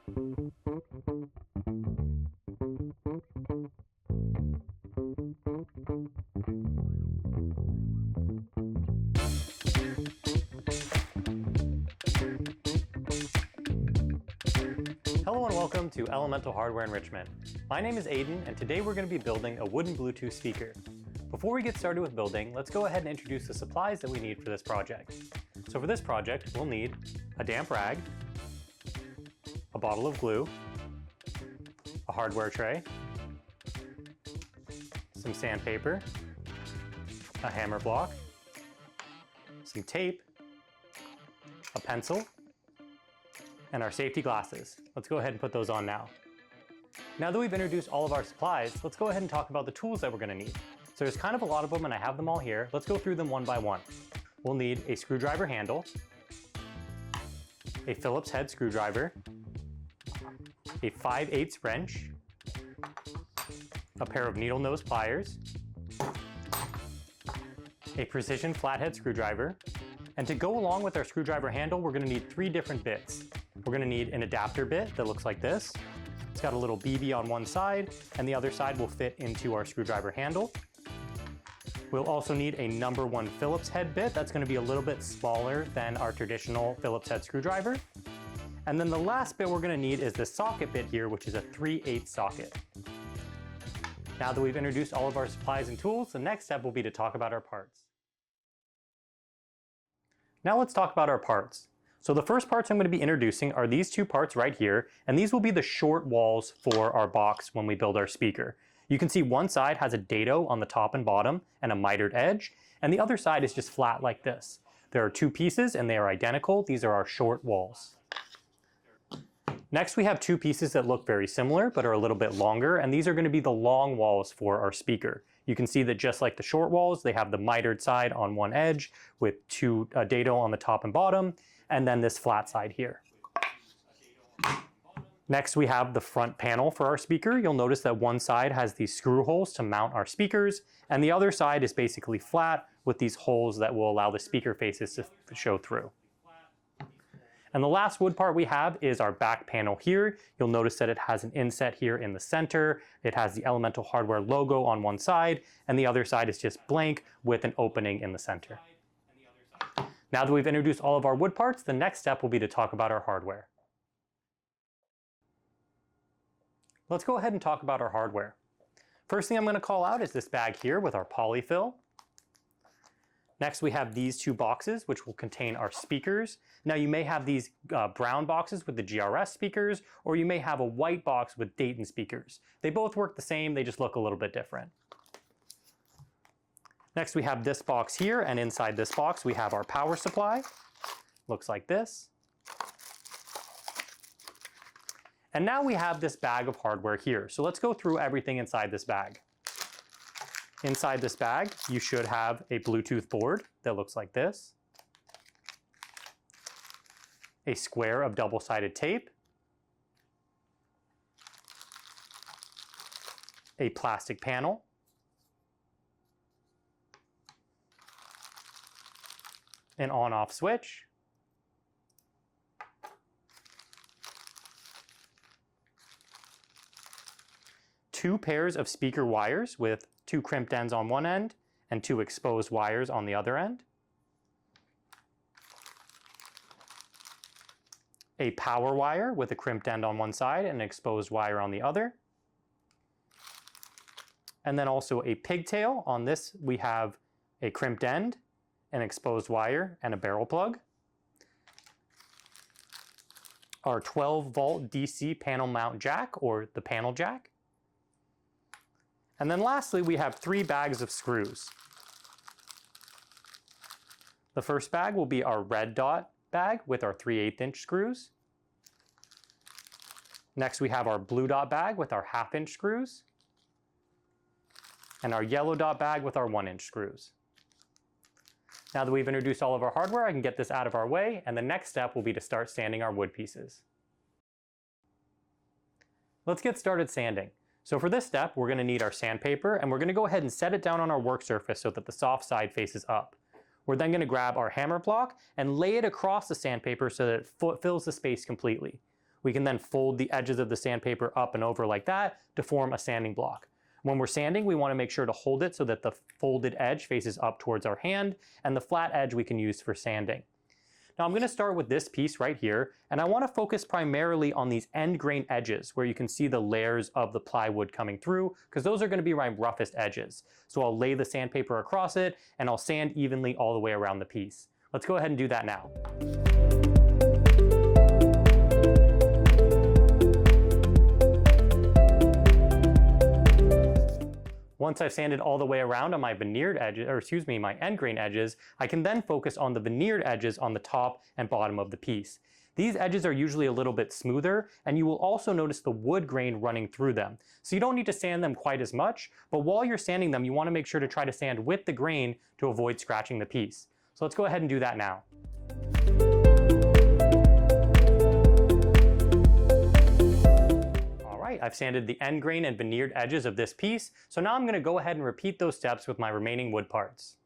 Hello and welcome to Elemental Hardware Enrichment. My name is Aiden, and today we're going to be building a wooden Bluetooth speaker. Before we get started with building, let's go ahead and introduce the supplies that we need for this project. So for this project, we'll need a damp rag, a bottle of glue, a hardware tray, some sandpaper, a hammer block, some tape, a pencil, and our safety glasses. Let's go ahead and put those on now. Now that we've introduced all of our supplies, let's go ahead and talk about the tools that we're going to need. So there's kind of a lot of them and I have them all here. Let's go through them one by one. We'll need a screwdriver handle, a Phillips head screwdriver, a 5/8 wrench, a pair of needle nose pliers, a precision flathead screwdriver, and to go along with our screwdriver handle, we're going to need 3 different bits. We're going to need an adapter bit that looks like this. It's got a little BB on one side, and the other side will fit into our screwdriver handle. We'll also need a number 1 Phillips head bit that's going to be a little bit smaller than our traditional Phillips head screwdriver. And then the last bit we're going to need is the socket bit here, which is a 3/8 socket. Now that we've introduced all of our supplies and tools, the next step will be to talk about our parts. Now let's talk about our parts. So the first parts I'm going to be introducing are these 2 parts right here, and these will be the short walls for our box when we build our speaker. You can see one side has a dado on the top and bottom and a mitered edge, and the other side is just flat like this. There are 2 pieces and they are identical. These are our short walls. Next we have 2 pieces that look very similar but are a little bit longer, and these are going to be the long walls for our speaker. You can see that just like the short walls, they have the mitered side on one edge with 2 dado on the top and bottom, and then this flat side here. Next we have the front panel for our speaker. You'll notice that one side has these screw holes to mount our speakers, and the other side is basically flat with these holes that will allow the speaker faces to show through. And the last wood part we have is our back panel here. You'll notice that it has an inset here in the center. It has the Elemental Hardware logo on one side, and the other side is just blank with an opening in the center. Now that we've introduced all of our wood parts, the next step will be to talk about our hardware. Let's go ahead and talk about our hardware. First thing I'm going to call out is this bag here with our polyfill. Next we have these 2 boxes which will contain our speakers. Now you may have these brown boxes with the GRS speakers, or you may have a white box with Dayton speakers. They both work the same, they just look a little bit different. Next we have this box here, and inside this box we have our power supply. Looks like this. And now we have this bag of hardware here. So let's go through everything inside this bag. Inside this bag, you should have a Bluetooth board that looks like this, a square of double-sided tape, a plastic panel, an on-off switch, two pairs of speaker wires with 2 crimped ends on one end and 2 exposed wires on the other end, a power wire with a crimped end on one side and an exposed wire on the other, and then also a pigtail. On this we have a crimped end, an exposed wire, and a barrel plug. Our 12-volt DC panel mount jack, or the panel jack. And then lastly, we have 3 bags of screws. The first bag will be our red dot bag with our 3/8" screws. Next we have our blue dot bag with our 1/2" screws. And our yellow dot bag with our 1" screws. Now that we've introduced all of our hardware, I can get this out of our way, and the next step will be to start sanding our wood pieces. Let's get started sanding. So for this step, we're going to need our sandpaper, and we're going to go ahead and set it down on our work surface so that the soft side faces up. We're then going to grab our hammer block and lay it across the sandpaper so that it fills the space completely. We can then fold the edges of the sandpaper up and over like that to form a sanding block. When we're sanding, we want to make sure to hold it so that the folded edge faces up towards our hand, and the flat edge we can use for sanding. Now I'm going to start with this piece right here, and I want to focus primarily on these end grain edges where you can see the layers of the plywood coming through, because those are going to be my roughest edges. So I'll lay the sandpaper across it, and I'll sand evenly all the way around the piece. Let's go ahead and do that now. Once I've sanded all the way around on my veneered edges, my end grain edges, I can then focus on the veneered edges on the top and bottom of the piece. These edges are usually a little bit smoother, and you will also notice the wood grain running through them. So you don't need to sand them quite as much, but while you're sanding them, you want to make sure to try to sand with the grain to avoid scratching the piece. So let's go ahead and do that now. I've sanded the end grain and veneered edges of this piece, so now I'm going to go ahead and repeat those steps with my remaining wood parts.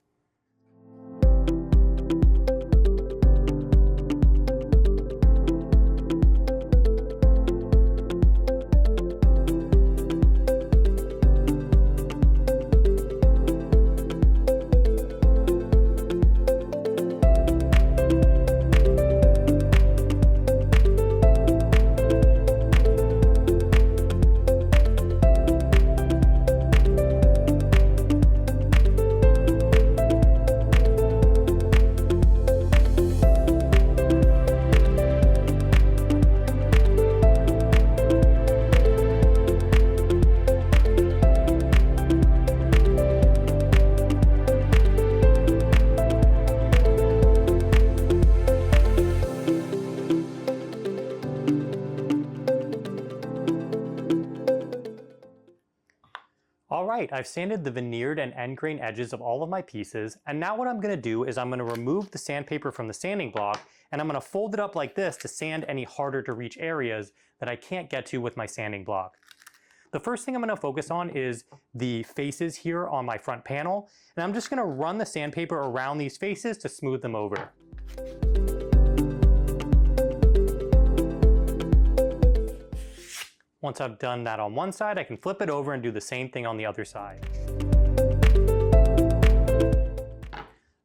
Alright, I've sanded the veneered and end grain edges of all of my pieces, and now what I'm going to do is I'm going to remove the sandpaper from the sanding block, and I'm going to fold it up like this to sand any harder to reach areas that I can't get to with my sanding block. The first thing I'm going to focus on is the faces here on my front panel, and I'm just going to run the sandpaper around these faces to smooth them over. Once I've done that on one side, I can flip it over and do the same thing on the other side.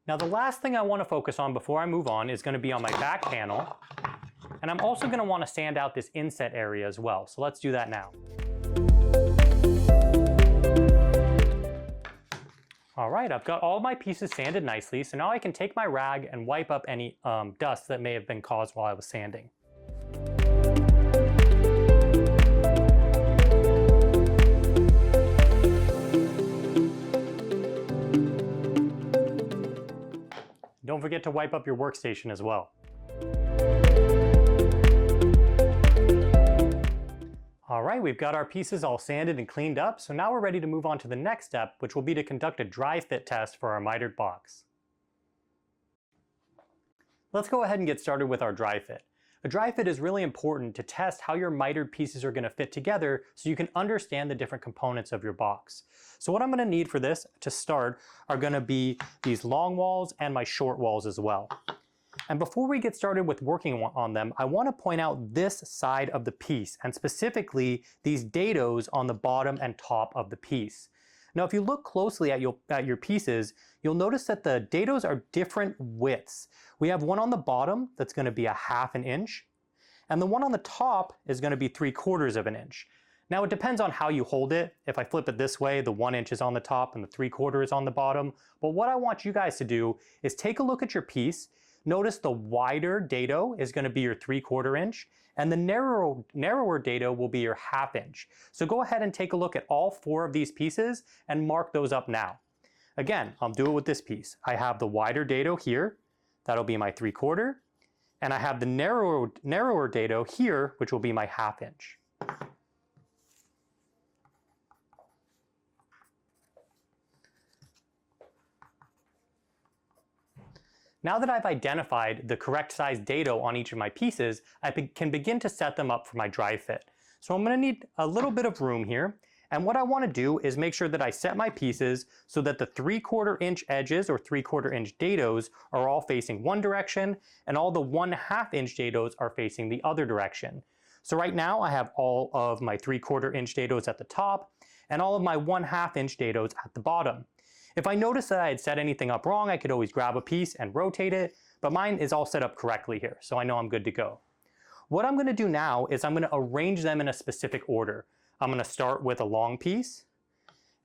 Now the last thing I want to focus on before I move on is going to be on my back panel, and I'm also going to want to sand out this inset area as well, so let's do that now. Alright, I've got all my pieces sanded nicely, so now I can take my rag and wipe up any dust that may have been caused while I was sanding. Don't forget to wipe up your workstation as well. Alright, we've got our pieces all sanded and cleaned up, so now we're ready to move on to the next step, which will be to conduct a dry fit test for our mitered box. Let's go ahead and get started with our dry fit. A dry fit is really important to test how your mitered pieces are going to fit together so you can understand the different components of your box. So what I'm going to need for this to start are going to be these long walls and my short walls as well. And before we get started with working on them, I want to point out this side of the piece, and specifically these dados on the bottom and top of the piece. Now if you look closely at your pieces, you'll notice that the dados are different widths. We have one on the bottom that's going to be 1/2 inch, and the one on the top is going to be 3/4 of an inch. Now it depends on how you hold it. If I flip it this way, the 1 inch is on the top and the 3/4 is on the bottom. But what I want you guys to do is take a look at your piece. Notice the wider dado is going to be your 3/4 inch, and the narrower dado will be your 1/2 inch. So go ahead and take a look at all 4 of these pieces and mark those up now. Again, I'll do it with this piece. I have the wider dado here, that'll be my 3/4, and I have the narrower dado here, which will be my 1/2 inch. Now that I've identified the correct size dado on each of my pieces, I can begin to set them up for my dry fit. So I'm going to need a little bit of room here, and what I want to do is make sure that I set my pieces so that the 3/4 inch edges or 3/4 inch dados are all facing one direction, and all the 1/2 inch dados are facing the other direction. So right now I have all of my 3/4 inch dados at the top and all of my 1/2 inch dados at the bottom. If I noticed that I had set anything up wrong, I could always grab a piece and rotate it, but mine is all set up correctly here, so I know I'm good to go. What I'm going to do now is I'm going to arrange them in a specific order. I'm going to start with a long piece,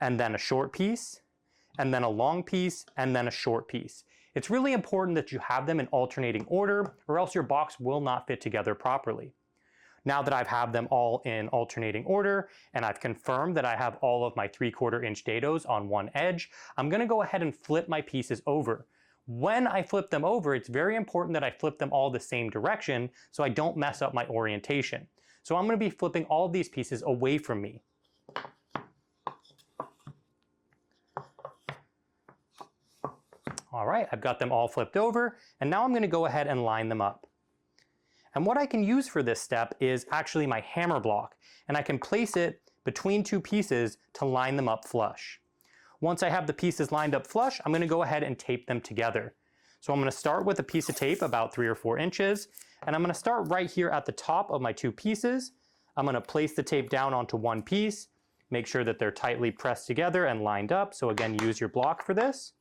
and then a short piece, and then a long piece, and then a short piece. It's really important that you have them in alternating order, or else your box will not fit together properly. Now that I've had them all in alternating order, and I've confirmed that I have all of my 3/4 inch dados on one edge, I'm going to go ahead and flip my pieces over. When I flip them over, it's very important that I flip them all the same direction so I don't mess up my orientation. So I'm going to be flipping all of these pieces away from me. All right, I've got them all flipped over, and now I'm going to go ahead and line them up. And what I can use for this step is actually my hammer block, and I can place it between two pieces to line them up flush. Once I have the pieces lined up flush, I'm going to go ahead and tape them together. So I'm going to start with a piece of tape about 3 or 4 inches, and I'm going to start right here at the top of my two pieces. I'm going to place the tape down onto one piece, make sure that they're tightly pressed together and lined up. So again, use your block for this.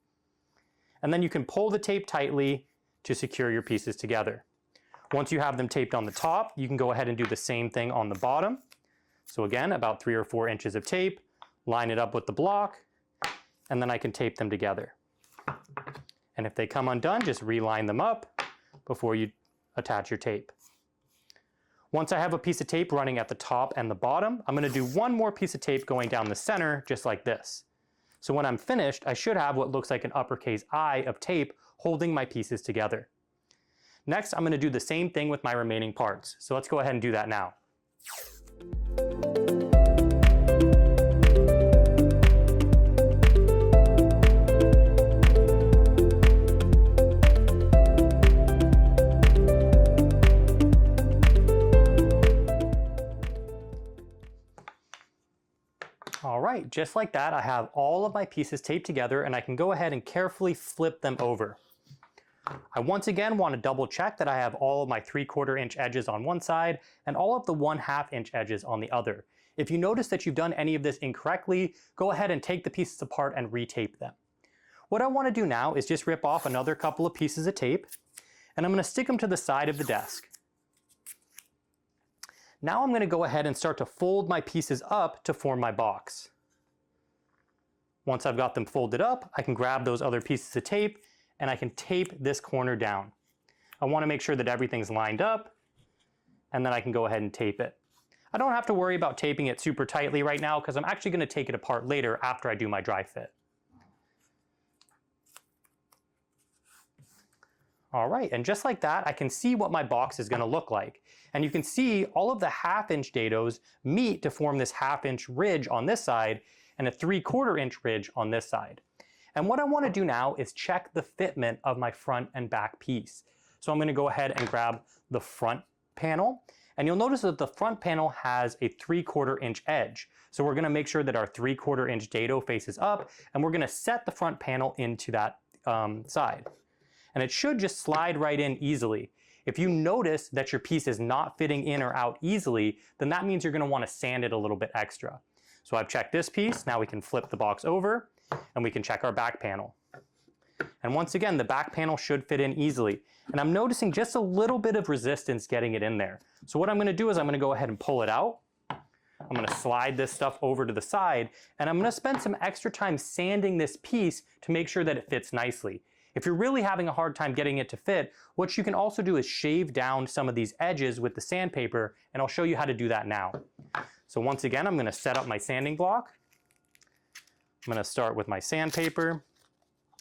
And then you can pull the tape tightly to secure your pieces together. Once you have them taped on the top, you can go ahead and do the same thing on the bottom. So again, about 3 or 4 inches of tape, line it up with the block, and then I can tape them together. And if they come undone, just reline them up before you attach your tape. Once I have a piece of tape running at the top and the bottom, I'm going to do one more piece of tape going down the center, just like this. So when I'm finished, I should have what looks like an uppercase I of tape holding my pieces together. Next, I'm going to do the same thing with my remaining parts. So let's go ahead and do that now. All right, just like that, I have all of my pieces taped together, and I can go ahead and carefully flip them over. I once again want to double check that I have all of my 3/4 inch edges on one side and all of the 1/2 inch edges on the other. If you notice that you've done any of this incorrectly, go ahead and take the pieces apart and retape them. What I want to do now is just rip off another couple of pieces of tape, and I'm going to stick them to the side of the desk. Now I'm going to go ahead and start to fold my pieces up to form my box. Once I've got them folded up, I can grab those other pieces of tape and I can tape this corner down. I want to make sure that everything's lined up, and then I can go ahead and tape it. I don't have to worry about taping it super tightly right now because I'm actually going to take it apart later after I do my dry fit. All right, and just like that, I can see what my box is going to look like. And you can see all of the 1/2 inch dados meet to form this 1/2 inch ridge on this side and a 3/4 inch ridge on this side. And what I want to do now is check the fitment of my front and back piece. So I'm going to go ahead and grab the front panel, and you'll notice that the front panel has a 3/4 inch edge. So we're going to make sure that our 3/4 inch dado faces up, and we're going to set the front panel into that side. And it should just slide right in easily. If you notice that your piece is not fitting in or out easily, then that means you're going to want to sand it a little bit extra. So I've checked this piece. Now we can flip the box over and we can check our back panel. And once again, the back panel should fit in easily. And I'm noticing just a little bit of resistance getting it in there. So what I'm going to do is I'm going to go ahead and pull it out. I'm going to slide this stuff over to the side, and I'm going to spend some extra time sanding this piece to make sure that it fits nicely. If you're really having a hard time getting it to fit, what you can also do is shave down some of these edges with the sandpaper, and I'll show you how to do that now. So once again, I'm going to set up my sanding block. I'm going to start with my sandpaper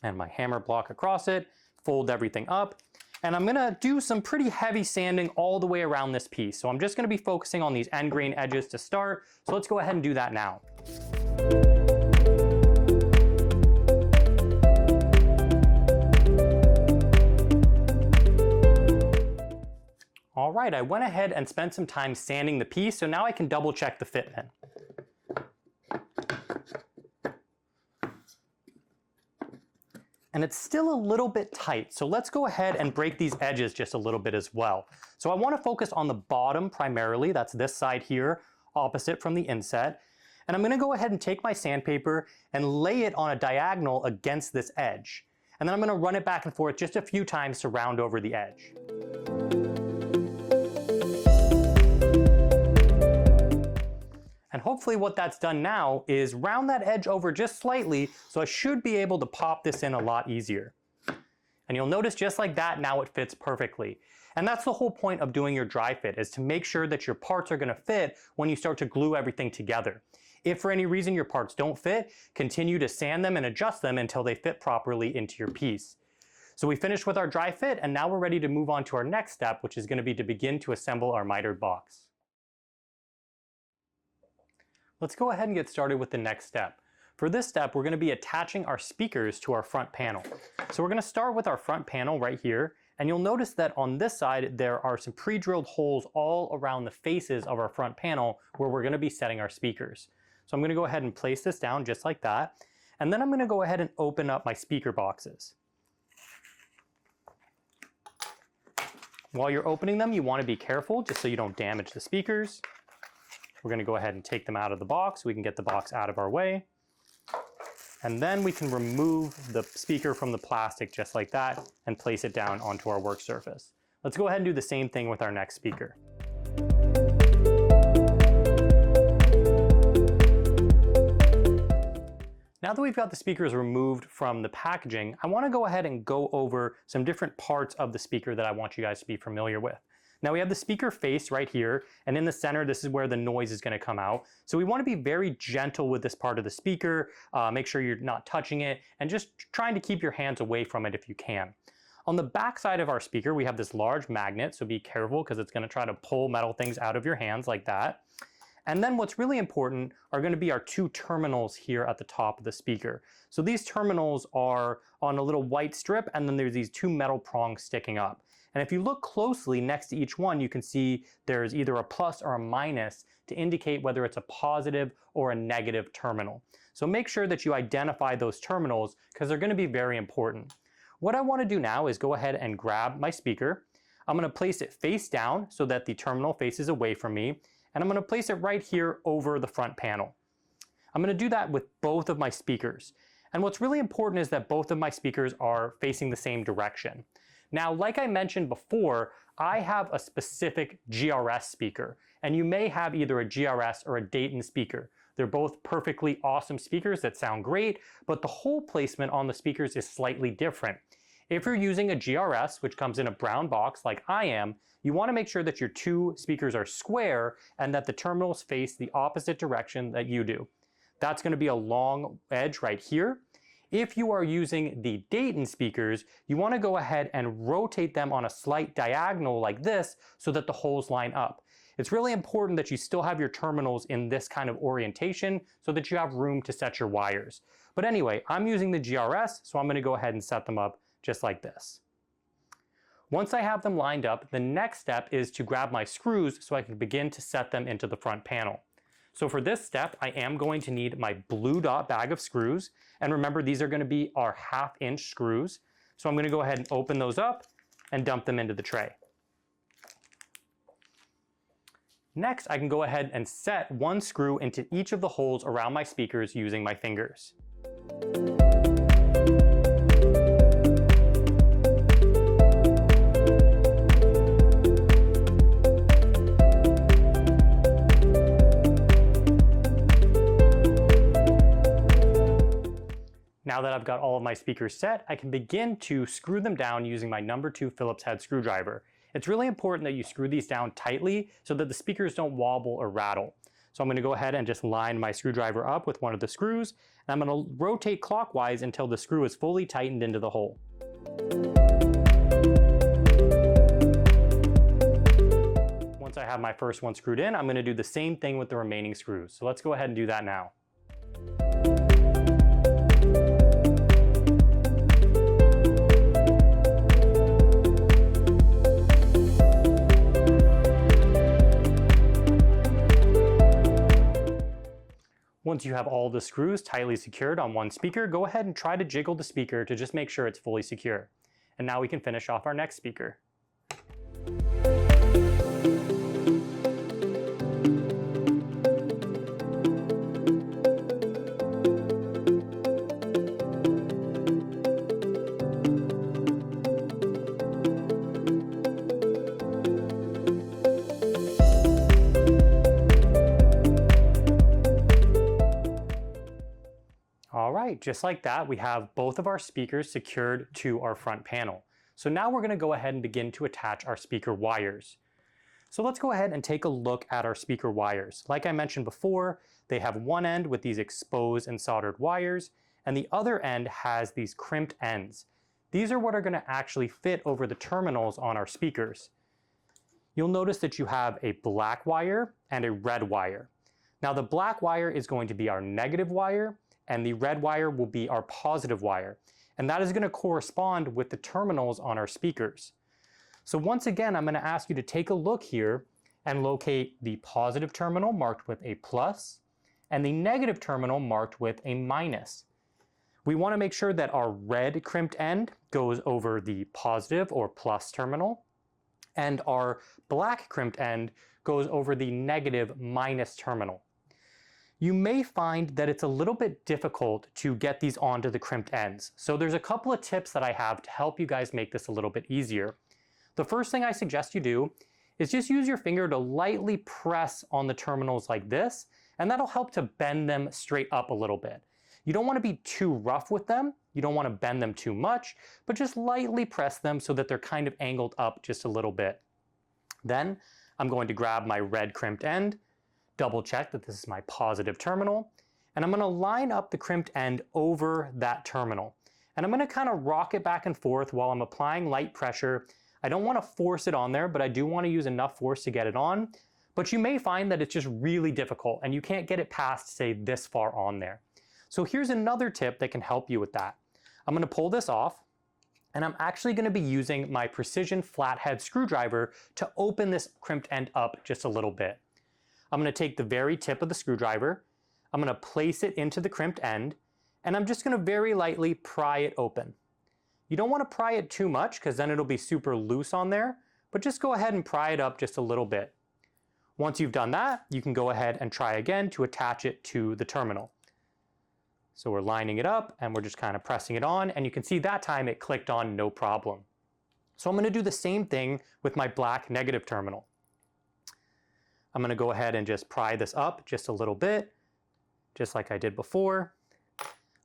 and my hammer block across it, fold everything up, and I'm going to do some pretty heavy sanding all the way around this piece. So I'm just going to be focusing on these end grain edges to start, so let's go ahead and do that now. All right, I went ahead and spent some time sanding the piece, so now I can double check the fitment. and it's still a little bit tight. So let's go ahead and break these edges just a little bit as well. So I want to focus on the bottom primarily, that's this side here, opposite from the inset. And I'm going to go ahead and take my sandpaper and lay it on a diagonal against this edge. And then I'm going to run it back and forth just a few times to round over the edge. And hopefully what that's done now is round that edge over just slightly, so I should be able to pop this in a lot easier. And you'll notice just like that, now it fits perfectly. And that's the whole point of doing your dry fit, is to make sure that your parts are going to fit when you start to glue everything together. If for any reason your parts don't fit, continue to sand them and adjust them until they fit properly into your piece. So we finished with our dry fit, and now we're ready to move on to our next step, which is going to be to begin to assemble our mitered box. Let's go ahead and get started with the next step. For this step, we're going to be attaching our speakers to our front panel. So we're going to start with our front panel right here, and you'll notice that on this side there are some pre-drilled holes all around the faces of our front panel where we're going to be setting our speakers. So I'm going to go ahead and place this down just like that, and then I'm going to go ahead and open up my speaker boxes. While you're opening them, you want to be careful just so you don't damage the speakers. We're going to go ahead and take them out of the box. We can get the box out of our way. And then we can remove the speaker from the plastic just like that and place it down onto our work surface. Let's go ahead and do the same thing with our next speaker. Now that we've got the speakers removed from the packaging, I want to go ahead and go over some different parts of the speaker that I want you guys to be familiar with. Now we have the speaker face right here, and in the center this is where the noise is going to come out. So we want to be very gentle with this part of the speaker, make sure you're not touching it, and just trying to keep your hands away from it if you can. On the back side of our speaker we have this large magnet, so be careful because it's going to try to pull metal things out of your hands like that. And then what's really important are going to be our two terminals here at the top of the speaker. So these terminals are on a little white strip, and then there's these two metal prongs sticking up. And if you look closely next to each one, you can see there's either a plus or a minus to indicate whether it's a positive or a negative terminal. So make sure that you identify those terminals because they're going to be very important. What I want to do now is go ahead and grab my speaker. I'm going to place it face down so that the terminal faces away from me. And I'm going to place it right here over the front panel. I'm going to do that with both of my speakers. And what's really important is that both of my speakers are facing the same direction. Now, like I mentioned before, I have a specific GRS speaker, and you may have either a GRS or a Dayton speaker. They're both perfectly awesome speakers that sound great, but the hole placement on the speakers is slightly different. If you're using a GRS, which comes in a brown box like I am, you want to make sure that your two speakers are square and that the terminals face the opposite direction that you do. That's going to be a long edge right here. If you are using the Dayton speakers, you want to go ahead and rotate them on a slight diagonal like this so that the holes line up. It's really important that you still have your terminals in this kind of orientation so that you have room to set your wires. But anyway, I'm using the GRS, so I'm going to go ahead and set them up just like this. Once I have them lined up, the next step is to grab my screws so I can begin to set them into the front panel. So for this step, I am going to need my blue dot bag of screws. And remember, these are going to be our 1/2 inch screws. So I'm going to go ahead and open those up and dump them into the tray. Next, I can go ahead and set one screw into each of the holes around my speakers using my fingers. Now that I've got all of my speakers set, I can begin to screw them down using my number 2 Phillips head screwdriver. It's really important that you screw these down tightly so that the speakers don't wobble or rattle. So I'm going to go ahead and just line my screwdriver up with one of the screws, and I'm going to rotate clockwise until the screw is fully tightened into the hole. Once I have my first one screwed in, I'm going to do the same thing with the remaining screws. So let's go ahead and do that now. Once you have all the screws tightly secured on one speaker, go ahead and try to jiggle the speaker to just make sure it's fully secure. And now we can finish off our next speaker. All right, just like that, we have both of our speakers secured to our front panel. So now we're going to go ahead and begin to attach our speaker wires. So let's go ahead and take a look at our speaker wires. Like I mentioned before, they have one end with these exposed and soldered wires, and the other end has these crimped ends. These are what are going to actually fit over the terminals on our speakers. You'll notice that you have a black wire and a red wire. Now the black wire is going to be our negative wire, and the red wire will be our positive wire. And that is going to correspond with the terminals on our speakers. So once again, I'm going to ask you to take a look here and locate the positive terminal marked with a plus and the negative terminal marked with a minus. We want to make sure that our red crimped end goes over the positive or plus terminal, and our black crimped end goes over the negative minus terminal. You may find that it's a little bit difficult to get these onto the crimped ends. So there's a couple of tips that I have to help you guys make this a little bit easier. The first thing I suggest you do is just use your finger to lightly press on the terminals like this, and that'll help to bend them straight up a little bit. You don't want to be too rough with them. You don't want to bend them too much, but just lightly press them so that they're kind of angled up just a little bit. Then I'm going to grab my red crimped end, double check that this is my positive terminal, and I'm going to line up the crimped end over that terminal. And I'm going to kind of rock it back and forth while I'm applying light pressure. I don't want to force it on there, but I do want to use enough force to get it on. But you may find that it's just really difficult and you can't get it past, say, this far on there. So here's another tip that can help you with that. I'm going to pull this off, and I'm actually going to be using my precision flathead screwdriver to open this crimped end up just a little bit. I'm going to take the very tip of the screwdriver, I'm going to place it into the crimped end, and I'm just going to very lightly pry it open. You don't want to pry it too much because then it'll be super loose on there, but just go ahead and pry it up just a little bit. Once you've done that, you can go ahead and try again to attach it to the terminal. So we're lining it up and we're just kind of pressing it on, and you can see that time it clicked on no problem. So I'm going to do the same thing with my black negative terminal. I'm going to go ahead and just pry this up just a little bit, just like I did before.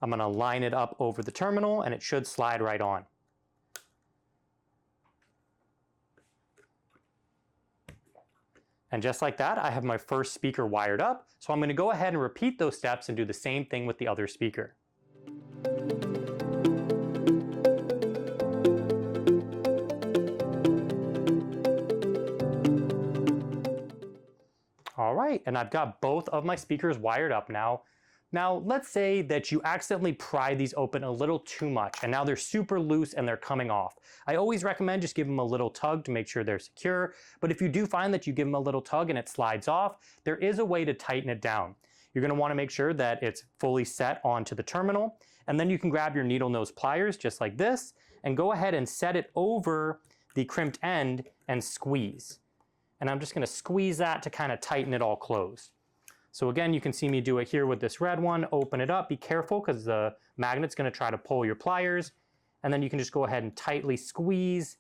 I'm going to line it up over the terminal and it should slide right on. And just like that, I have my first speaker wired up. So I'm going to go ahead and repeat those steps and do the same thing with the other speaker. All right, and I've got both of my speakers wired up now. Now, let's say that you accidentally pry these open a little too much, and now they're super loose and they're coming off. I always recommend just give them a little tug to make sure they're secure, but if you do find that you give them a little tug and it slides off, there is a way to tighten it down. You're going to want to make sure that it's fully set onto the terminal, and then you can grab your needle nose pliers just like this, and go ahead and set it over the crimped end and squeeze. And I'm just going to squeeze that to kind of tighten it all closed. So again, you can see me do it here with this red one. Open it up. Be careful because the magnet's going to try to pull your pliers. And then you can just go ahead and tightly squeeze,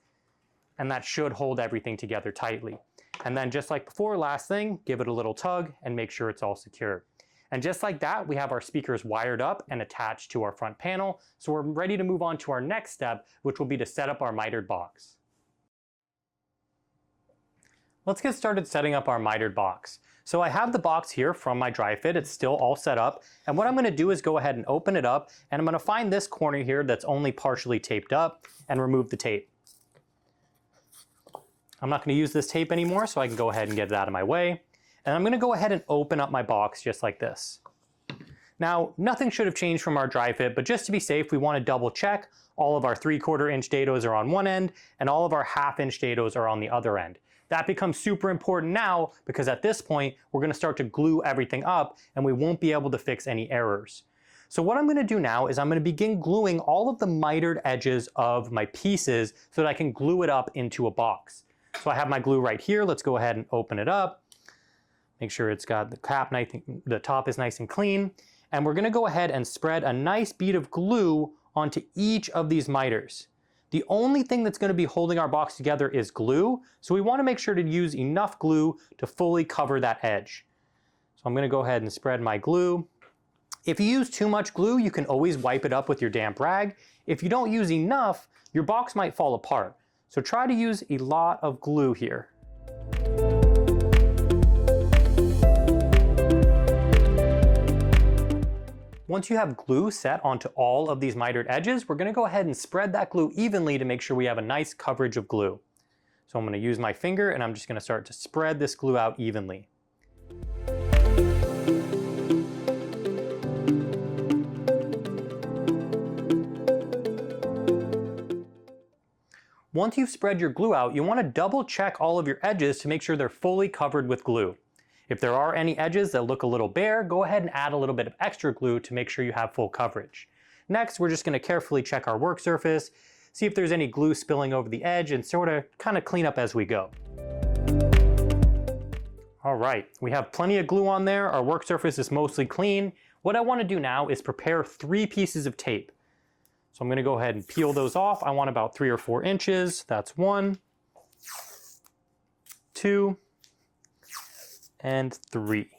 and that should hold everything together tightly. And then just like before, last thing, give it a little tug and make sure it's all secure. And just like that, we have our speakers wired up and attached to our front panel. So we're ready to move on to our next step, which will be to set up our mitered box. Let's get started setting up our mitered box. So I have the box here from my dry fit. It's still all set up. And what I'm going to do is go ahead and open it up, and I'm going to find this corner here that's only partially taped up and remove the tape. I'm not going to use this tape anymore, so I can go ahead and get it out of my way. And I'm going to go ahead and open up my box just like this. Now, nothing should have changed from our dry fit, but just to be safe, we want to double check all of our 3/4 inch dados are on one end and all of our 1/2 inch dados are on the other end. That becomes super important now because at this point, we're going to start to glue everything up and we won't be able to fix any errors. So what I'm going to do now is I'm going to begin gluing all of the mitered edges of my pieces so that I can glue it up into a box. So I have my glue right here. Let's go ahead and open it up. Make sure it's got the cap, the top is nice and clean. And we're going to go ahead and spread a nice bead of glue onto each of these miters. The only thing that's going to be holding our box together is glue, so we want to make sure to use enough glue to fully cover that edge. So I'm going to go ahead and spread my glue. If you use too much glue, you can always wipe it up with your damp rag. If you don't use enough, your box might fall apart. So try to use a lot of glue here. Once you have glue set onto all of these mitered edges, we're going to go ahead and spread that glue evenly to make sure we have a nice coverage of glue. So I'm going to use my finger and I'm just going to start to spread this glue out evenly. Once you've spread your glue out, you want to double check all of your edges to make sure they're fully covered with glue. If there are any edges that look a little bare, go ahead and add a little bit of extra glue to make sure you have full coverage. Next, we're just going to carefully check our work surface, see if there's any glue spilling over the edge, and sort of kind of clean up as we go. All right, we have plenty of glue on there. Our work surface is mostly clean. What I want to do now is prepare 3 pieces of tape. So I'm going to go ahead and peel those off. I want about 3 or 4 inches. That's 1, 2, and 3.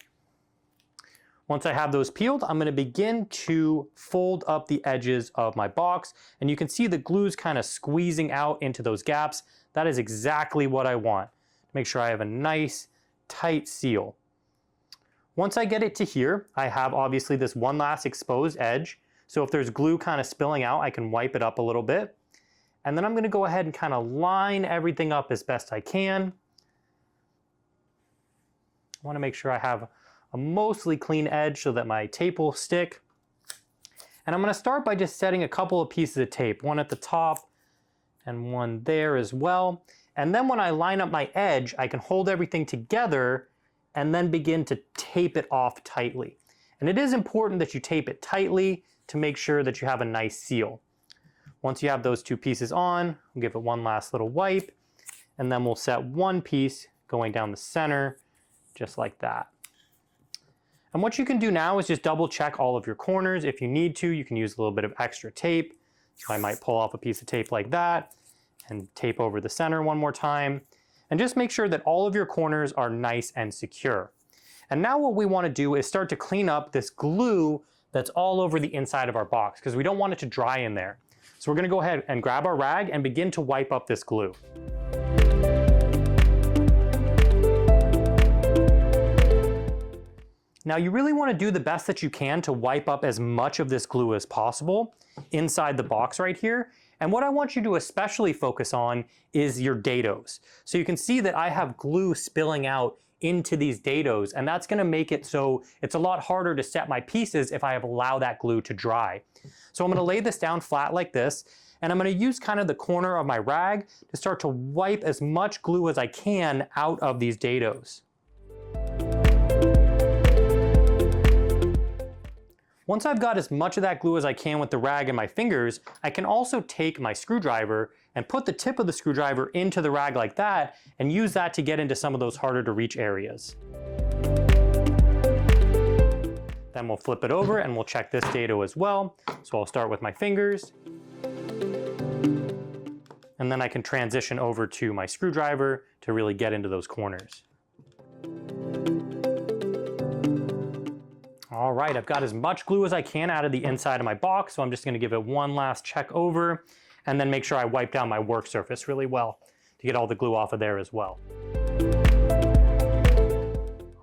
Once I have those peeled, I'm going to begin to fold up the edges of my box, and you can see the glue's kind of squeezing out into those gaps. That is exactly what I want. Make sure I have a nice, tight seal. Once I get it to here, I have obviously this one last exposed edge. So if there's glue kind of spilling out, I can wipe it up a little bit. And then I'm going to go ahead and kind of line everything up as best I can. I want to make sure I have a mostly clean edge so that my tape will stick. And I'm going to start by just setting a couple of pieces of tape, one at the top and one there as well. And then when I line up my edge, I can hold everything together and then begin to tape it off tightly. And it is important that you tape it tightly to make sure that you have a nice seal. Once you have those 2 pieces on, we'll give it one last little wipe, and then we'll set one piece going down the center, just like that. And what you can do now is just double check all of your corners. If you need to, you can use a little bit of extra tape. So I might pull off a piece of tape like that and tape over the center one more time. And just make sure that all of your corners are nice and secure. And now what we want to do is start to clean up this glue that's all over the inside of our box because we don't want it to dry in there. So we're going to go ahead and grab our rag and begin to wipe up this glue. Now you really want to do the best that you can to wipe up as much of this glue as possible inside the box right here. And what I want you to especially focus on is your dados. So you can see that I have glue spilling out into these dados, and that's going to make it so it's a lot harder to set my pieces if I allow that glue to dry. So I'm going to lay this down flat like this, and I'm going to use kind of the corner of my rag to start to wipe as much glue as I can out of these dados. Once I've got as much of that glue as I can with the rag and my fingers, I can also take my screwdriver and put the tip of the screwdriver into the rag like that and use that to get into some of those harder to reach areas. Then we'll flip it over and we'll check this dado as well. So I'll start with my fingers. And then I can transition over to my screwdriver to really get into those corners. All right, I've got as much glue as I can out of the inside of my box, so I'm just going to give it one last check over and then make sure I wipe down my work surface really well to get all the glue off of there as well.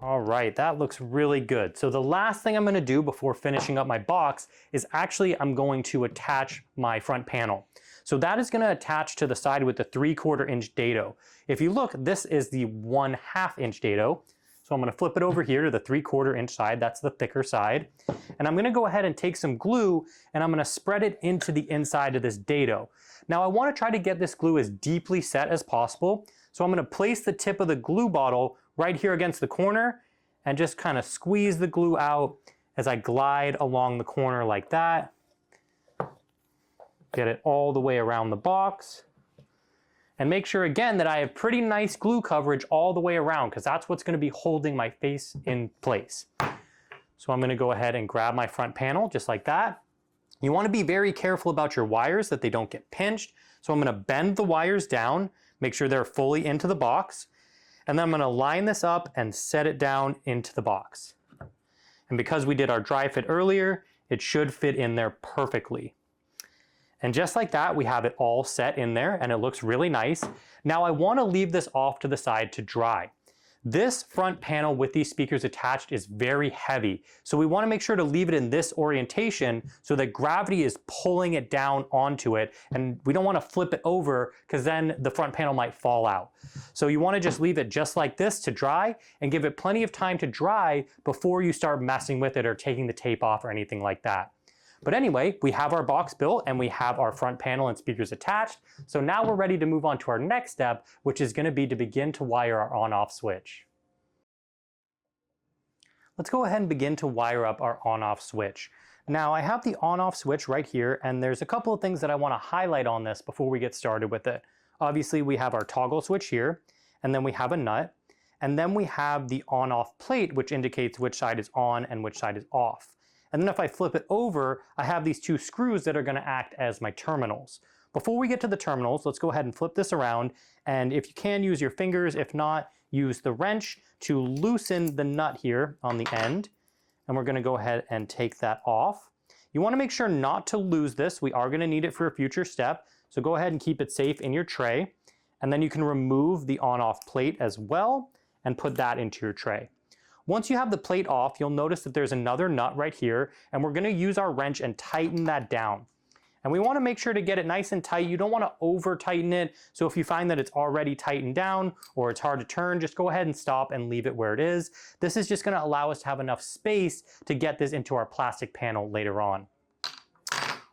All right, that looks really good. So the last thing I'm going to do before finishing up my box is actually I'm going to attach my front panel. So that is going to attach to the side with the 3/4 inch dado. If you look, this is the 1/2 inch dado. So I'm going to flip it over here to the 3/4 inch side. That's the thicker side. And I'm going to go ahead and take some glue and I'm going to spread it into the inside of this dado. Now I want to try to get this glue as deeply set as possible. So I'm going to place the tip of the glue bottle right here against the corner and just kind of squeeze the glue out as I glide along the corner like that. Get it all the way around the box. And make sure again that I have pretty nice glue coverage all the way around, because that's what's going to be holding my face in place. So I'm going to go ahead and grab my front panel just like that. You want to be very careful about your wires that they don't get pinched. So I'm going to bend the wires down, make sure they're fully into the box. And then I'm going to line this up and set it down into the box. And because we did our dry fit earlier, it should fit in there perfectly. And just like that, we have it all set in there and it looks really nice. Now I want to leave this off to the side to dry. This front panel with these speakers attached is very heavy. So we want to make sure to leave it in this orientation so that gravity is pulling it down onto it. And we don't want to flip it over because then the front panel might fall out. So you want to just leave it just like this to dry and give it plenty of time to dry before you start messing with it or taking the tape off or anything like that. But anyway, we have our box built and we have our front panel and speakers attached. So now we're ready to move on to our next step, which is going to be to begin to wire our on-off switch. Let's go ahead and begin to wire up our on-off switch. Now I have the on-off switch right here, and there's a couple of things that I want to highlight on this before we get started with it. Obviously we have our toggle switch here, and then we have a nut, and then we have the on-off plate, which indicates which side is on and which side is off. And then if I flip it over, I have these two screws that are going to act as my terminals. Before we get to the terminals, let's go ahead and flip this around. And if you can, use your fingers. If not, use the wrench to loosen the nut here on the end. And we're going to go ahead and take that off. You want to make sure not to lose this. We are going to need it for a future step. So go ahead and keep it safe in your tray. And then you can remove the on-off plate as well and put that into your tray. Once you have the plate off, you'll notice that there's another nut right here, and we're going to use our wrench and tighten that down. And we want to make sure to get it nice and tight. You don't want to over tighten it. So if you find that it's already tightened down or it's hard to turn, just go ahead and stop and leave it where it is. This is just going to allow us to have enough space to get this into our plastic panel later on.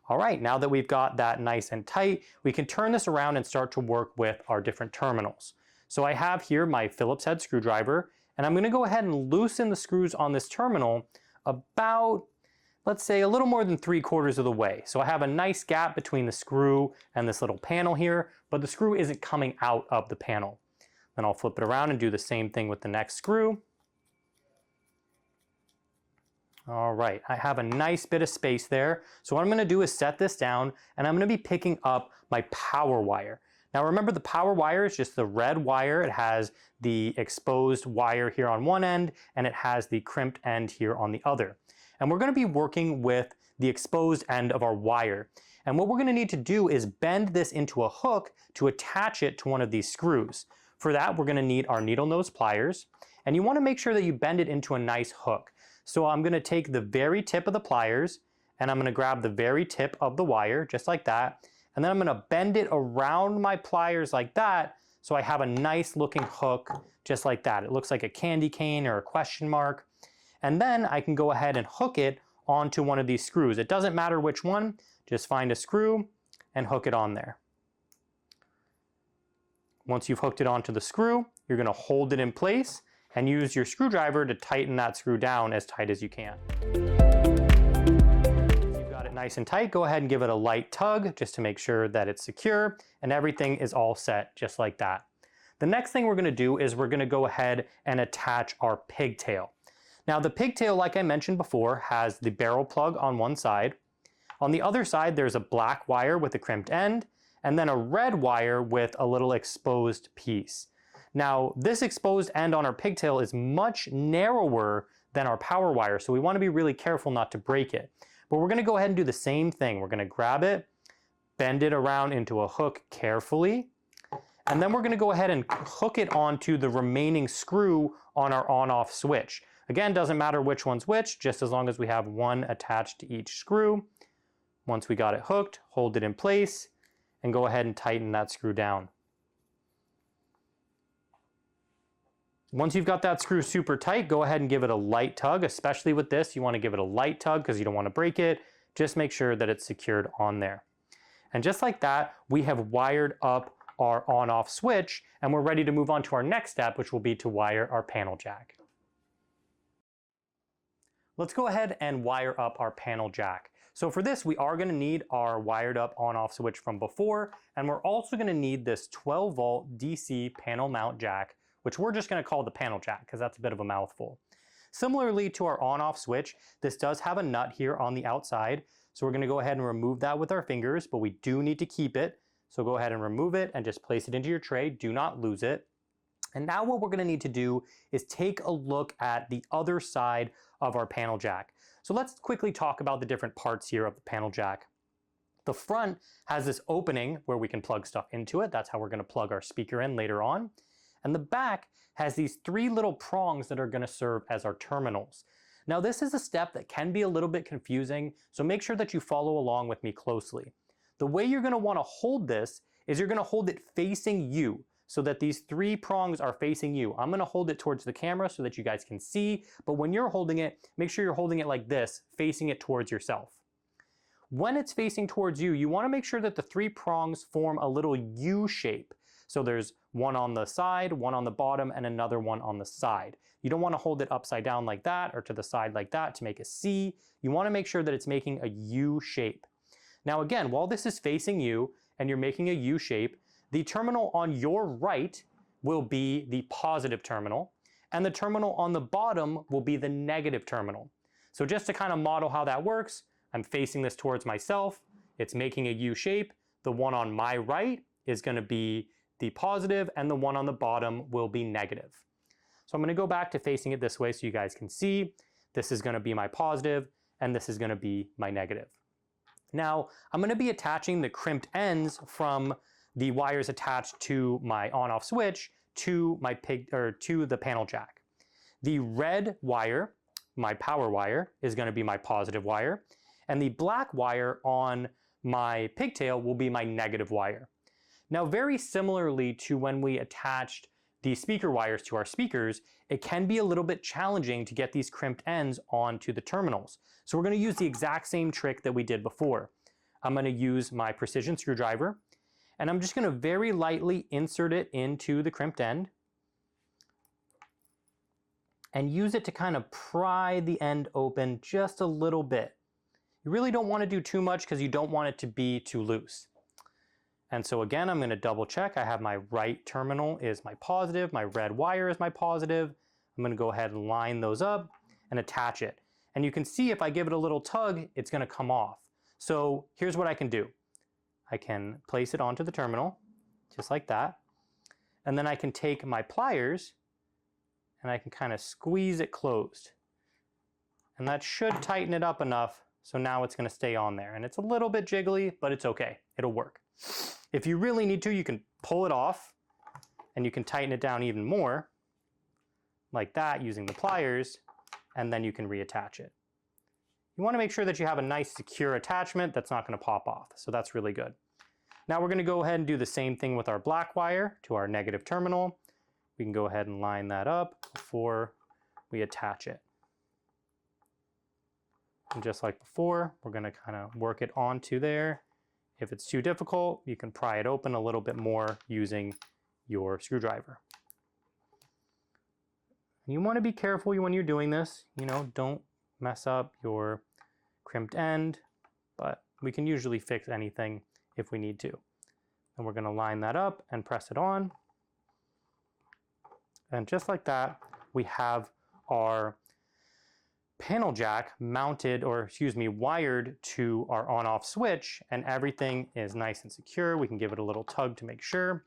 All right, now that we've got that nice and tight, we can turn this around and start to work with our different terminals. So I have here my Phillips head screwdriver. And I'm going to go ahead and loosen the screws on this terminal about, let's say, a little more than 3/4 of the way. So I have a nice gap between the screw and this little panel here, but the screw isn't coming out of the panel. Then I'll flip it around and do the same thing with the next screw. All right, I have a nice bit of space there. So what I'm going to do is set this down, and I'm going to be picking up my power wire. Now remember, the power wire is just the red wire. It has the exposed wire here on one end, and it has the crimped end here on the other. And we're going to be working with the exposed end of our wire. And what we're going to need to do is bend this into a hook to attach it to one of these screws. For that, we're going to need our needle nose pliers. And you want to make sure that you bend it into a nice hook. So I'm going to take the very tip of the pliers, and I'm going to grab the very tip of the wire, just like that. And then I'm going to bend it around my pliers like that, so I have a nice looking hook just like that. It looks like a candy cane or a question mark. And then I can go ahead and hook it onto one of these screws. It doesn't matter which one, just find a screw and hook it on there. Once you've hooked it onto the screw, you're going to hold it in place and use your screwdriver to tighten that screw down as tight as you can. Nice and tight, go ahead and give it a light tug just to make sure that it's secure, and everything is all set just like that. The next thing we're going to do is we're going to go ahead and attach our pigtail. Now the pigtail, like I mentioned before, has the barrel plug on one side. On the other side there's a black wire with a crimped end, and then a red wire with a little exposed piece. Now this exposed end on our pigtail is much narrower than our power wire, so we want to be really careful not to break it. But we're going to go ahead and do the same thing. We're going to grab it, bend it around into a hook carefully, and then we're going to go ahead and hook it onto the remaining screw on our on-off switch. Again, doesn't matter which one's which, just as long as we have one attached to each screw. Once we got it hooked, hold it in place, and go ahead and tighten that screw down. Once you've got that screw super tight, go ahead and give it a light tug. Especially with this, you want to give it a light tug because you don't want to break it. Just make sure that it's secured on there. And just like that, we have wired up our on-off switch, and we're ready to move on to our next step, which will be to wire our panel jack. Let's go ahead and wire up our panel jack. So for this, we are going to need our wired up on-off switch from before, and we're also going to need this 12 volt DC panel mount jack, which we're just going to call the panel jack because that's a bit of a mouthful. Similarly to our on-off switch, this does have a nut here on the outside, so we're going to go ahead and remove that with our fingers, but we do need to keep it. So go ahead and remove it and just place it into your tray. Do not lose it. And now what we're going to need to do is take a look at the other side of our panel jack. So let's quickly talk about the different parts here of the panel jack. The front has this opening where we can plug stuff into it. That's how we're going to plug our speaker in later on. And the back has these three little prongs that are going to serve as our terminals. Now this is a step that can be a little bit confusing, so make sure that you follow along with me closely. The way you're going to want to hold this is you're going to hold it facing you, so that these three prongs are facing you. I'm going to hold it towards the camera so that you guys can see, but when you're holding it, make sure you're holding it like this, facing it towards yourself. When it's facing towards you, you want to make sure that the three prongs form a little U shape. So there's one on the side, one on the bottom, and another one on the side. You don't want to hold it upside down like that or to the side like that to make a C. You want to make sure that it's making a U shape. Now again, while this is facing you and you're making a U shape, the terminal on your right will be the positive terminal, and the terminal on the bottom will be the negative terminal. So just to kind of model how that works, I'm facing this towards myself. It's making a U shape. The one on my right is going to be the positive, and the one on the bottom will be negative. So I'm going to go back to facing it this way so you guys can see. This is going to be my positive, and this is going to be my negative. Now, I'm going to be attaching the crimped ends from the wires attached to my on-off switch to the panel jack. The red wire, my power wire, is going to be my positive wire, and the black wire on my pigtail will be my negative wire. Now, very similarly to when we attached the speaker wires to our speakers, it can be a little bit challenging to get these crimped ends onto the terminals. So we're going to use the exact same trick that we did before. I'm going to use my precision screwdriver, and I'm just going to very lightly insert it into the crimped end and use it to kind of pry the end open just a little bit. You really don't want to do too much because you don't want it to be too loose. And so again, I'm going to double check. I have my right terminal is my positive, my red wire is my positive. I'm going to go ahead and line those up and attach it. And you can see if I give it a little tug, it's going to come off. So here's what I can do. I can place it onto the terminal, just like that. And then I can take my pliers and I can kind of squeeze it closed. And that should tighten it up enough, so now it's going to stay on there. And it's a little bit jiggly, but it's okay. It'll work. If you really need to, you can pull it off and you can tighten it down even more, like that, using the pliers, and then you can reattach it. You want to make sure that you have a nice secure attachment that's not going to pop off, so that's really good. Now we're going to go ahead and do the same thing with our black wire to our negative terminal. We can go ahead and line that up before we attach it. And just like before, we're going to kind of work it onto there. If it's too difficult, you can pry it open a little bit more using your screwdriver. And you want to be careful when you're doing this. You know, don't mess up your crimped end, but we can usually fix anything if we need to. And we're going to line that up and press it on. And just like that, we have our panel jack mounted, or excuse me, wired to our on-off switch, and everything is nice and secure. We can give it a little tug to make sure.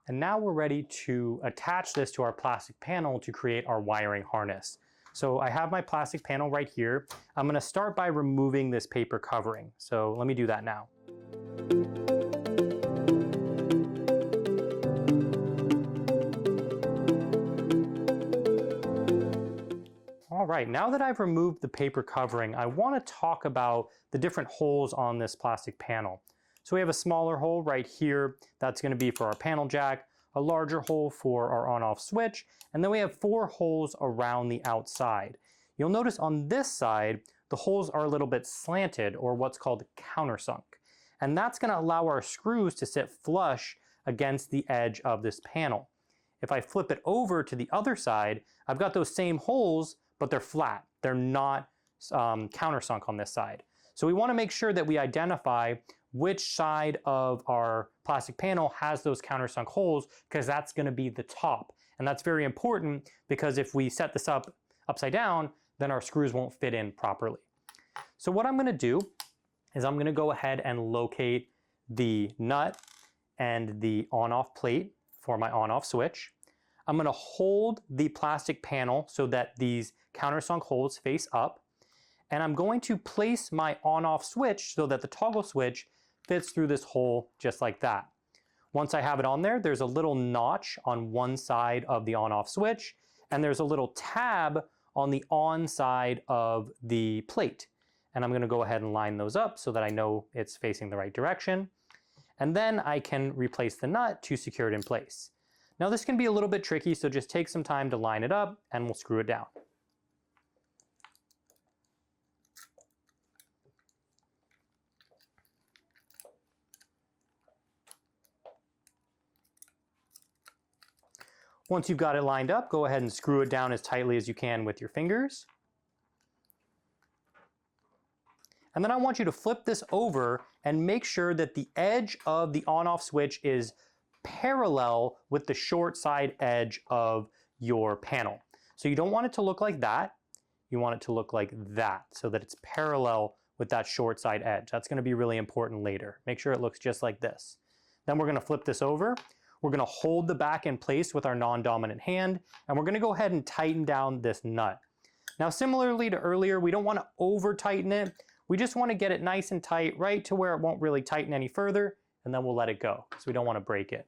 And now we're ready to attach this to our plastic panel to create our wiring harness. So I have my plastic panel right here. I'm going to start by removing this paper covering. So let me do that now. All right, now that I've removed the paper covering, I want to talk about the different holes on this plastic panel. So we have a smaller hole right here. That's going to be for our panel jack, a larger hole for our on-off switch, and then we have 4 holes around the outside. You'll notice on this side, the holes are a little bit slanted, or what's called countersunk. And that's going to allow our screws to sit flush against the edge of this panel. If I flip it over to the other side, I've got those same holes, but they're flat. They're not countersunk on this side. So we want to make sure that we identify which side of our plastic panel has those countersunk holes, because that's going to be the top. And that's very important, because if we set this up upside down, then our screws won't fit in properly. So what I'm going to do is I'm going to go ahead and locate the nut and the on-off plate for my on-off switch. I'm going to hold the plastic panel so that these countersunk holes face up. And I'm going to place my on-off switch so that the toggle switch fits through this hole just like that. Once I have it on there, there's a little notch on one side of the on-off switch, and there's a little tab on the on side of the plate. And I'm going to go ahead and line those up so that I know it's facing the right direction. And then I can replace the nut to secure it in place. Now this can be a little bit tricky, so just take some time to line it up and we'll screw it down. Once you've got it lined up, go ahead and screw it down as tightly as you can with your fingers. And then I want you to flip this over and make sure that the edge of the on-off switch is parallel with the short side edge of your panel. So you don't want it to look like that. You want it to look like that, so that it's parallel with that short side edge. That's going to be really important later. Make sure it looks just like this. Then we're going to flip this over. We're going to hold the back in place with our non-dominant hand, and we're going to go ahead and tighten down this nut. Now, similarly to earlier, we don't want to over tighten it. We just want to get it nice and tight, right to where it won't really tighten any further, and then we'll let it go, because we don't want to break it.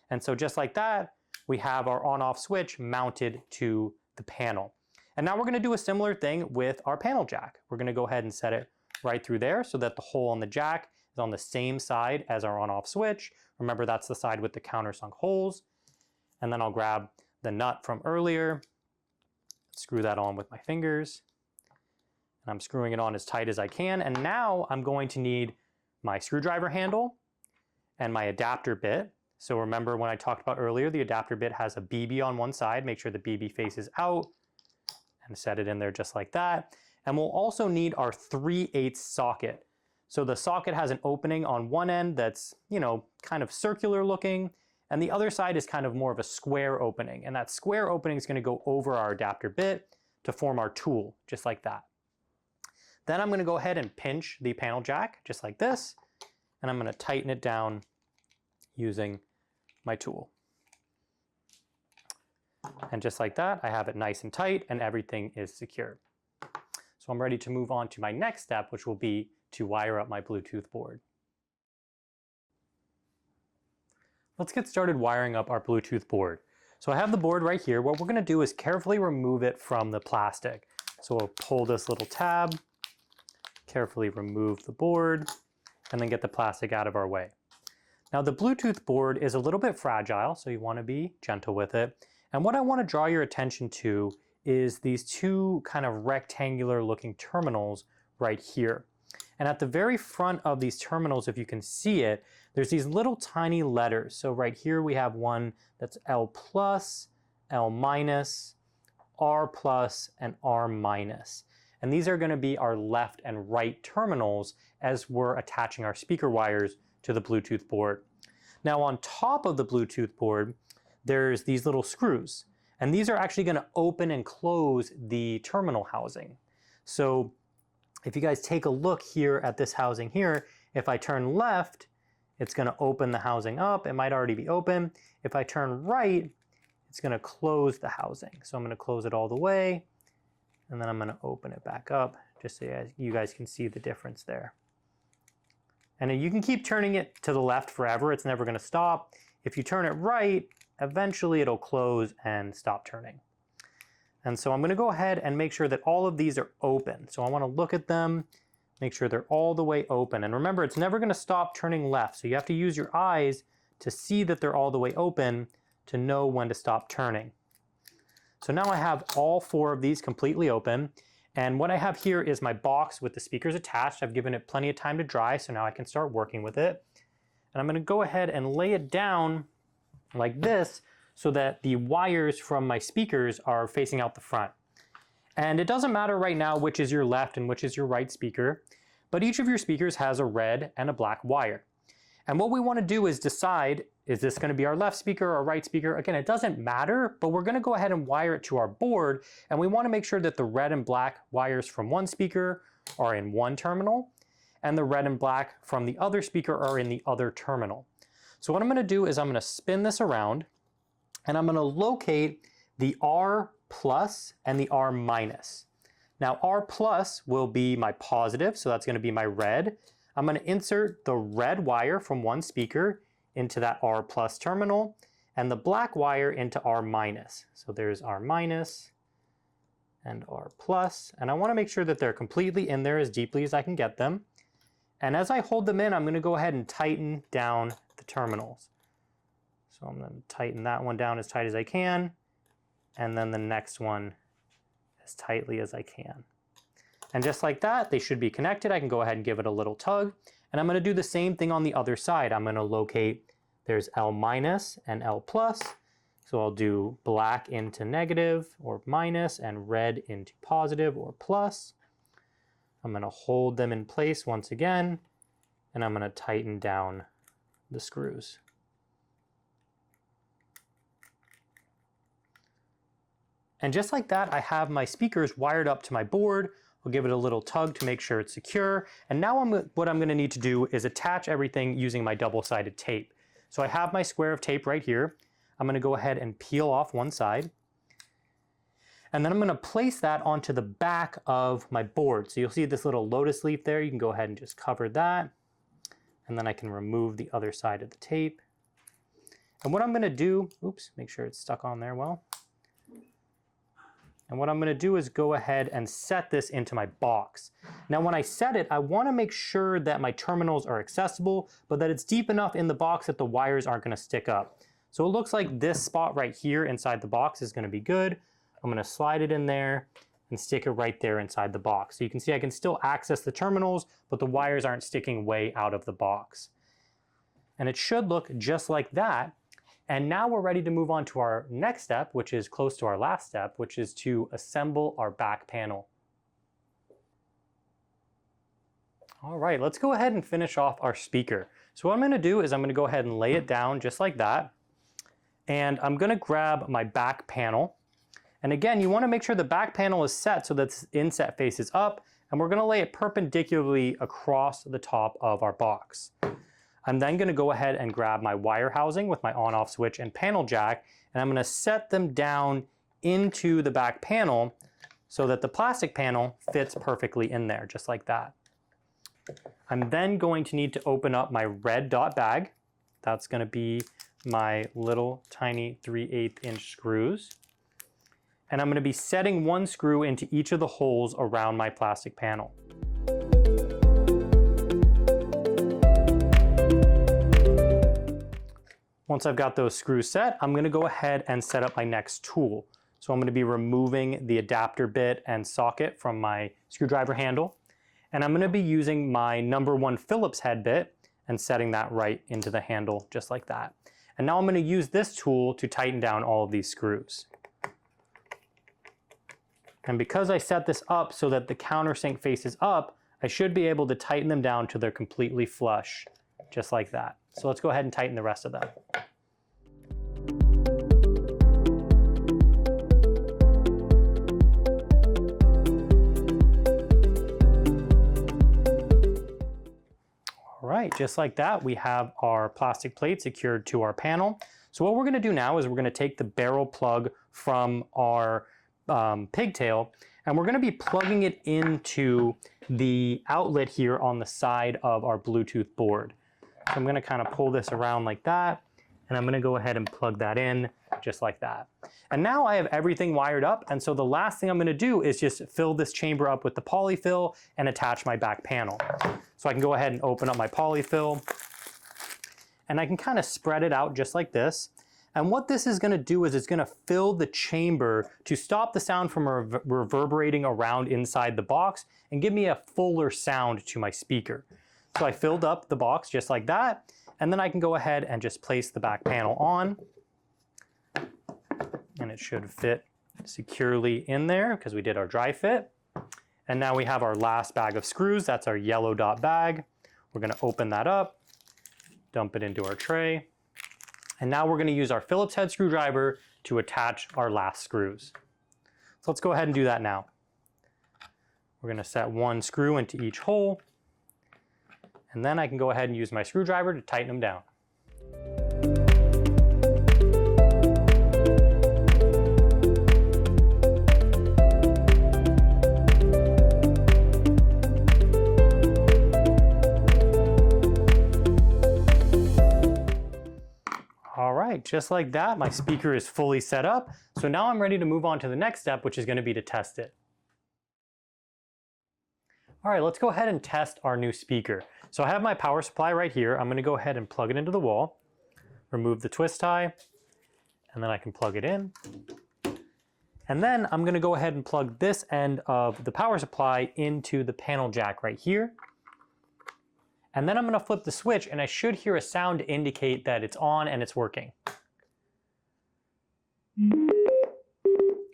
And so just like that, we have our on-off switch mounted to the panel. And now we're going to do a similar thing with our panel jack. We're going to go ahead and set it right through there so that the hole on the jack is on the same side as our on-off switch. Remember, that's the side with the countersunk holes. And then I'll grab the nut from earlier, screw that on with my fingers. And I'm screwing it on as tight as I can. And now I'm going to need my screwdriver handle and my adapter bit. So remember when I talked about earlier, the adapter bit has a BB on one side. Make sure the BB faces out and set it in there just like that. And we'll also need our 3/8 socket. So the socket has an opening on one end that's, kind of circular looking, and the other side is kind of more of a square opening. And that square opening is going to go over our adapter bit to form our tool, just like that. Then I'm going to go ahead and pinch the panel jack, just like this, and I'm going to tighten it down using my tool. And just like that, I have it nice and tight and everything is secure. So I'm ready to move on to my next step, which will be to wire up my Bluetooth board. Let's get started wiring up our Bluetooth board. So I have the board right here. What we're going to do is carefully remove it from the plastic. So we'll pull this little tab, carefully remove the board, and then get the plastic out of our way. Now the Bluetooth board is a little bit fragile, so you want to be gentle with it. And what I want to draw your attention to is these two kind of rectangular looking terminals right here. And at the very front of these terminals, if you can see it, there's these little tiny letters. So right here we have one that's L+, L-, R+, and R-. And these are going to be our left and right terminals as we're attaching our speaker wires to the Bluetooth board. Now on top of the Bluetooth board, there's these little screws. And these are actually going to open and close the terminal housing. So if you guys take a look here at this housing here, if I turn left, it's going to open the housing up. It might already be open. If I turn right, it's going to close the housing. So I'm going to close it all the way, and then I'm going to open it back up just so you guys can see the difference there. And you can keep turning it to the left forever. It's never going to stop. If you turn it right, eventually it'll close and stop turning. And so I'm going to go ahead and make sure that all of these are open. So I want to look at them, make sure they're all the way open. And remember, it's never going to stop turning left. So you have to use your eyes to see that they're all the way open to know when to stop turning. So now I have all 4 of these completely open. And what I have here is my box with the speakers attached. I've given it plenty of time to dry, so now I can start working with it. And I'm going to go ahead and lay it down like this so that the wires from my speakers are facing out the front. And it doesn't matter right now which is your left and which is your right speaker, but each of your speakers has a red and a black wire. And what we want to do is decide, is this going to be our left speaker or right speaker? Again, it doesn't matter, but we're going to go ahead and wire it to our board, and we want to make sure that the red and black wires from one speaker are in one terminal, and the red and black from the other speaker are in the other terminal. So what I'm going to do is I'm going to spin this around, and I'm going to locate the R plus and the R minus. Now R plus will be my positive, so that's going to be my red. I'm going to insert the red wire from one speaker into that R plus terminal and the black wire into R minus. So there's R minus and R plus, and I want to make sure that they're completely in there as deeply as I can get them. And as I hold them in, I'm going to go ahead and tighten down the terminals. So I'm going to tighten that one down as tight as I can, and then the next one as tightly as I can. And just like that, they should be connected. I can go ahead and give it a little tug. And I'm going to do the same thing on the other side. I'm going to locate, there's L minus and L plus. So I'll do black into negative or minus and red into positive or plus. I'm going to hold them in place once again, and I'm going to tighten down the screws. And just like that, I have my speakers wired up to my board. I'll give it a little tug to make sure it's secure. And now what I'm going to need to do is attach everything using my double-sided tape. So I have my square of tape right here. I'm going to go ahead and peel off one side. And then I'm going to place that onto the back of my board. So you'll see this little lotus leaf there. You can go ahead and just cover that. And then I can remove the other side of the tape. And what I'm going to do, oops, make sure it's stuck on there well. And what I'm going to do is go ahead and set this into my box. Now when I set it, I want to make sure that my terminals are accessible, but that it's deep enough in the box that the wires aren't going to stick up. So it looks like this spot right here inside the box is going to be good. I'm going to slide it in there and stick it right there inside the box. So you can see I can still access the terminals, but the wires aren't sticking way out of the box. And it should look just like that. And now we're ready to move on to our next step, which is close to our last step, which is to assemble our back panel. All right, let's go ahead and finish off our speaker. So what I'm going to do is I'm going to go ahead and lay it down just like that. And I'm going to grab my back panel. And again, you want to make sure the back panel is set so that the inset faces up. And we're going to lay it perpendicularly across the top of our box. I'm then going to go ahead and grab my wire housing with my on-off switch and panel jack, and I'm going to set them down into the back panel so that the plastic panel fits perfectly in there, just like that. I'm then going to need to open up my red dot bag. That's going to be my little tiny 3/8 inch screws. And I'm going to be setting one screw into each of the holes around my plastic panel. Once I've got those screws set, I'm going to go ahead and set up my next tool. So I'm going to be removing the adapter bit and socket from my screwdriver handle. And I'm going to be using my #1 Phillips head bit and setting that right into the handle just like that. And now I'm going to use this tool to tighten down all of these screws. And because I set this up so that the countersink faces up, I should be able to tighten them down till they're completely flush, just like that. So let's go ahead and tighten the rest of them. All right, just like that, we have our plastic plate secured to our panel. So what we're going to do now is we're going to take the barrel plug from our pigtail, and we're going to be plugging it into the outlet here on the side of our Bluetooth board. So I'm going to kind of pull this around like that, and I'm going to go ahead and plug that in just like that. And now I have everything wired up, and so the last thing I'm going to do is just fill this chamber up with the polyfill and attach my back panel. So I can go ahead and open up my polyfill, and I can kind of spread it out just like this. And what this is going to do is it's going to fill the chamber to stop the sound from reverberating around inside the box and give me a fuller sound to my speaker. So I filled up the box just like that, And then I can go ahead and just place the back panel on. And it should fit securely in there because we did our dry fit. And now we have our last bag of screws. That's our yellow dot bag. We're going to open that up, dump it into our tray. And now we're going to use our Phillips head screwdriver to attach our last screws. So let's go ahead and do that now. We're going to set one screw into each hole. And then I can go ahead and use my screwdriver to tighten them down. All right, just like that, my speaker is fully set up. So now I'm ready to move on to the next step, which is going to be to test it. All right, let's go ahead and test our new speaker. So I have my power supply right here. I'm going to go ahead and plug it into the wall, remove the twist tie, and then I can plug it in. And then I'm going to go ahead and plug this end of the power supply into the panel jack right here. And then I'm going to flip the switch and I should hear a sound to indicate that it's on and it's working.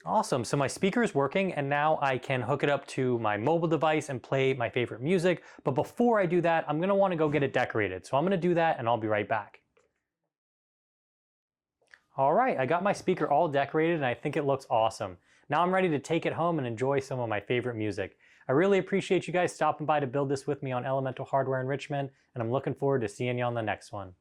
Awesome, so my speaker is working and now I can hook it up to my mobile device and play my favorite music. But before I do that, I'm going to want to go get it decorated. So I'm going to do that and I'll be right back. All right, I got my speaker all decorated and I think it looks awesome. Now I'm ready to take it home and enjoy some of my favorite music. I really appreciate you guys stopping by to build this with me on Elemental Hardware Enrichment, and I'm looking forward to seeing you on the next one.